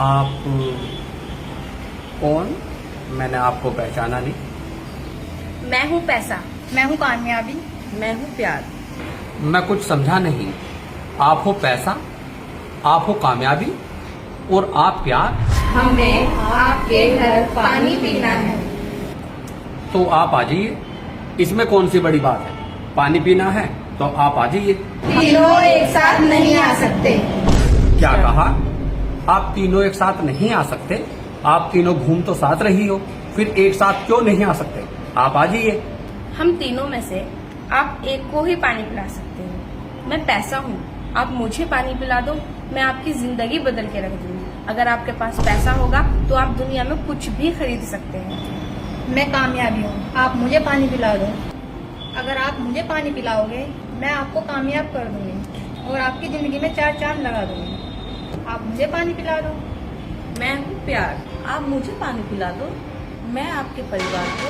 आप कौन? मैंने आपको पहचाना नहीं। मैं हूँ पैसा। मैं हूँ कामयाबी। मैं हूँ प्यार। मैं कुछ समझा नहीं। आप हो पैसा, आप हो कामयाबी और आप प्यार। हमें आपके घर पानी पीना है। तो आप आ जाइए, इसमें कौन सी बड़ी बात है। पानी पीना है तो आप आ जाइए। तीनों एक साथ नहीं आ सकते। क्या कहा? आप तीनों एक साथ नहीं आ सकते? आप तीनों घूम तो साथ रही हो, फिर एक साथ क्यों नहीं आ सकते? आप आ जाइए। हम तीनों में से आप एक को ही पानी पिला सकते हो। मैं पैसा हूँ, आप मुझे पानी पिला दो, मैं आपकी जिंदगी बदल के रख दूंगी। अगर आपके पास पैसा होगा तो आप दुनिया में कुछ भी खरीद सकते हैं। मैं कामयाबी हूँ, आप मुझे पानी पिला दो। अगर आप मुझे पानी पिलाओगे मैं आपको कामयाब कर दूंगी और आपकी जिंदगी में 4 चांद लगा दूंगी। आप मुझे पानी पिला दो। मैं हूँ प्यार, आप मुझे पानी पिला दो, मैं आपके परिवार को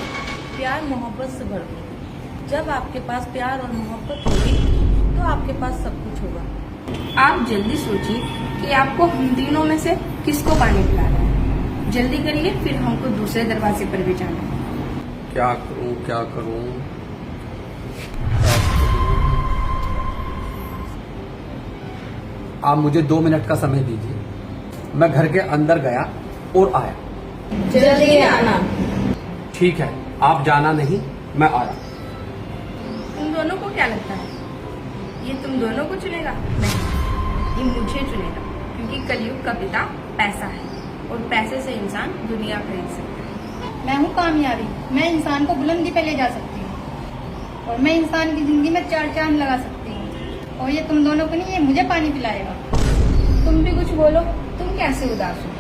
प्यार मोहब्बत से भर दूंगी। जब आपके पास प्यार और मोहब्बत होगी तो आपके पास सब कुछ होगा। आप जल्दी सोचिए कि आपको हम तीनों में से किसको पानी पिलाना है। जल्दी करिए, फिर हमको दूसरे दरवाजे पर भी जाना है। क्या करूं, क्या करूं? आप मुझे 2 मिनट का समय दीजिए। मैं घर के अंदर गया और आया। जल्दी आना। ठीक है, आप जाना नहीं, मैं आया। तुम दोनों को क्या लगता है ये तुम दोनों को चुनेगा? नहीं, ये मुझे चुनेगा, क्योंकि कलयुग का पिता पैसा है और पैसे से इंसान दुनिया खरीद सकता है। मैं हूँ कामयाबी, मैं इंसान को बुलंदी पे ले जा सकती हूँ और मैं इंसान की जिंदगी में 4 चांद लगा सकती हूँ। और ये तुम दोनों को नहीं, ये मुझे पानी पिलाएगा। तुम भी कुछ बोलो, तुम कैसे उदास हो?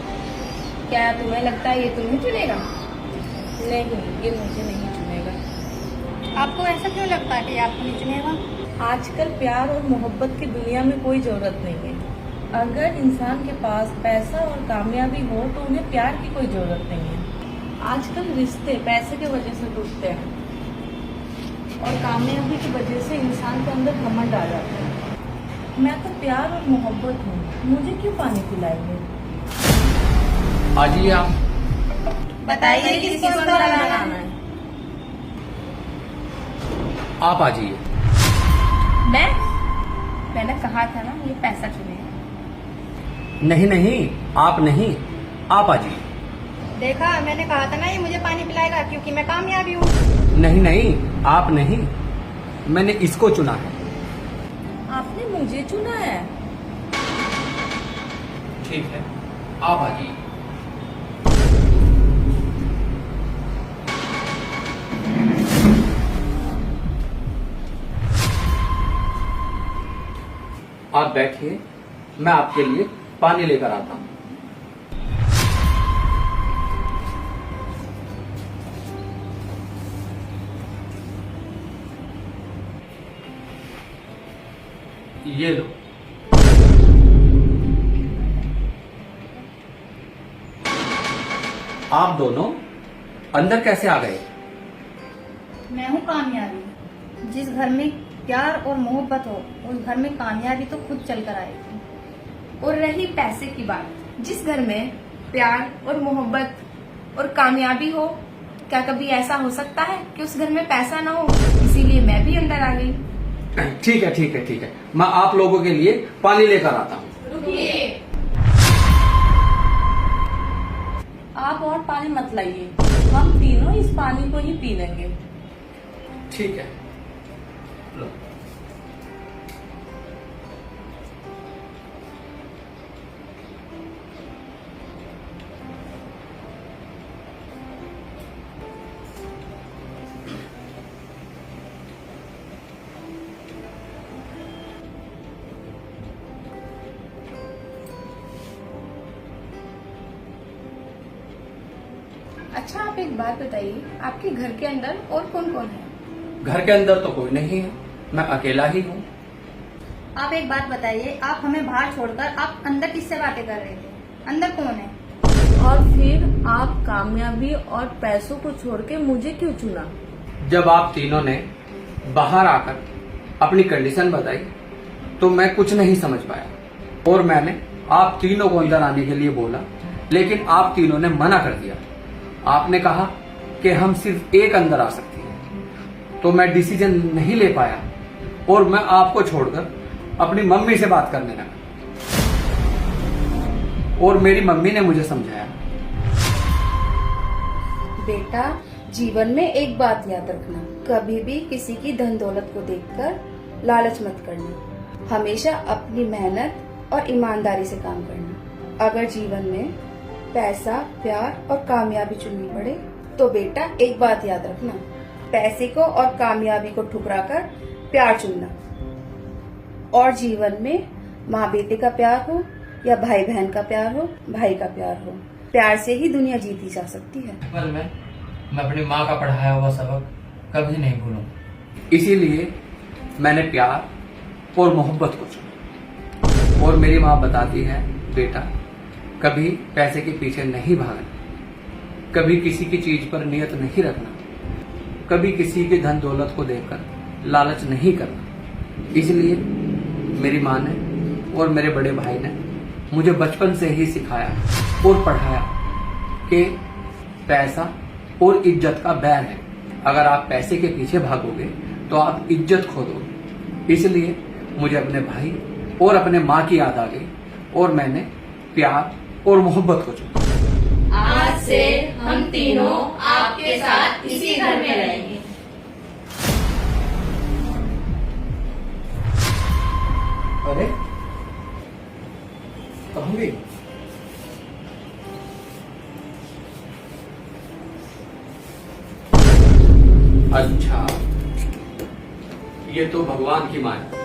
क्या तुम्हें लगता है ये तुम्हें चुनेगा? नहीं, ये मुझे नहीं चुनेगा। आपको ऐसा क्यों लगता है कि आपको नहीं चुनेगा? आजकल प्यार और मोहब्बत की दुनिया में कोई जरूरत नहीं है। अगर इंसान के पास पैसा और कामयाबी हो तो उन्हें प्यार की कोई जरूरत नहीं है। आजकल रिश्ते पैसे की वजह से टूटते हैं और कामयाबी की वजह से इंसान के अंदर घमंड आ जाता है। मैं तो प्यार और मोहब्बत हूँ, मुझे क्यों पानी पिलाएंगे? आ जाइए आप। बताइए किसको बनाना है? आप आ जाइए। मैंने कहा था ना ये पैसा चुनेगा। नहीं नहीं, आप नहीं, आप आ जाइए। देखा, मैंने कहा था ना ये मुझे पानी पिलाएगा, क्योंकि मैं कामयाबी हूँ। नहीं नहीं, आप नहीं, मैंने इसको चुना है। आपने मुझे चुना है? ठीक है, आप आ जाइए। आप बैठिए, मैं आपके लिए पानी लेकर आता हूं। ये लो। आप दोनों अंदर कैसे आ गए? मैं हूँ कामयाबी। जिस घर में प्यार और मोहब्बत हो उस घर में कामयाबी तो खुद चल कर आएगी। और रही पैसे की बात, जिस घर में प्यार और मोहब्बत और कामयाबी हो, क्या कभी ऐसा हो सकता है कि उस घर में पैसा ना हो? इसीलिए मैं भी अंदर आ गई। ठीक है ठीक है ठीक है, मैं आप लोगों के लिए पानी लेकर आता हूँ। रुकिए, आप और पानी मत लाइए, हम तीनों इस पानी को ही पी लेंगे। ठीक है, लो। अच्छा आप एक बात बताइए, आपके घर के अंदर और कौन कौन है? घर के अंदर तो कोई नहीं है, मैं अकेला ही हूँ। आप एक बात बताइए, आप हमें बाहर छोड़कर आप अंदर किससे बातें कर रहे थे? अंदर कौन है? और फिर आप कामयाबी और पैसों को छोड़ के मुझे क्यों चुना? जब आप तीनों ने बाहर आकर अपनी कंडीशन बताई तो मैं कुछ नहीं समझ पाया और मैंने आप तीनों को अंदर आने के लिए बोला लेकिन आप तीनों ने मना कर दिया। आपने कहा कि हम सिर्फ एक अंदर आ सकती है, तो मैं डिसीजन नहीं ले पाया और मैं आपको छोड़कर अपनी मम्मी से बात करने लगा और मेरी मम्मी ने मुझे समझाया। बेटा, जीवन में एक बात याद रखना, कभी भी किसी की धन दौलत को देखकर लालच मत करना। हमेशा अपनी मेहनत और ईमानदारी से काम करना। अगर जीवन में पैसा, प्यार और कामयाबी चुननी पड़े तो बेटा एक बात याद रखना, पैसे को और कामयाबी को ठुकराकर प्यार चुनना। और जीवन में माँ बेटे का प्यार हो या भाई बहन का प्यार हो, भाई का प्यार हो, प्यार से ही दुनिया जीती जा सकती है। बचपन में मैं अपनी माँ का पढ़ाया हुआ सबक कभी नहीं भूलूं। इसीलिए मैंने प्यार और मोहब्बत को चुना। और मेरी माँ बताती है, बेटा कभी पैसे के पीछे नहीं भागना, कभी किसी की चीज पर नियत नहीं रखना, कभी किसी के धन दौलत को देखकर लालच नहीं करना। इसलिए मेरी माँ ने और मेरे बड़े भाई ने मुझे बचपन से ही सिखाया और पढ़ाया कि पैसा और इज्जत का बैर है। अगर आप पैसे के पीछे भागोगे तो आप इज्जत खो दोगे। इसलिए मुझे अपने भाई और अपने माँ की याद आ गई और मैंने प्यार और मोहब्बत को चुना। आज से हम तीनों आपके साथ इसी घर में रहेंगे। अरे कहाँ गई? अच्छा, ये तो भगवान की माया।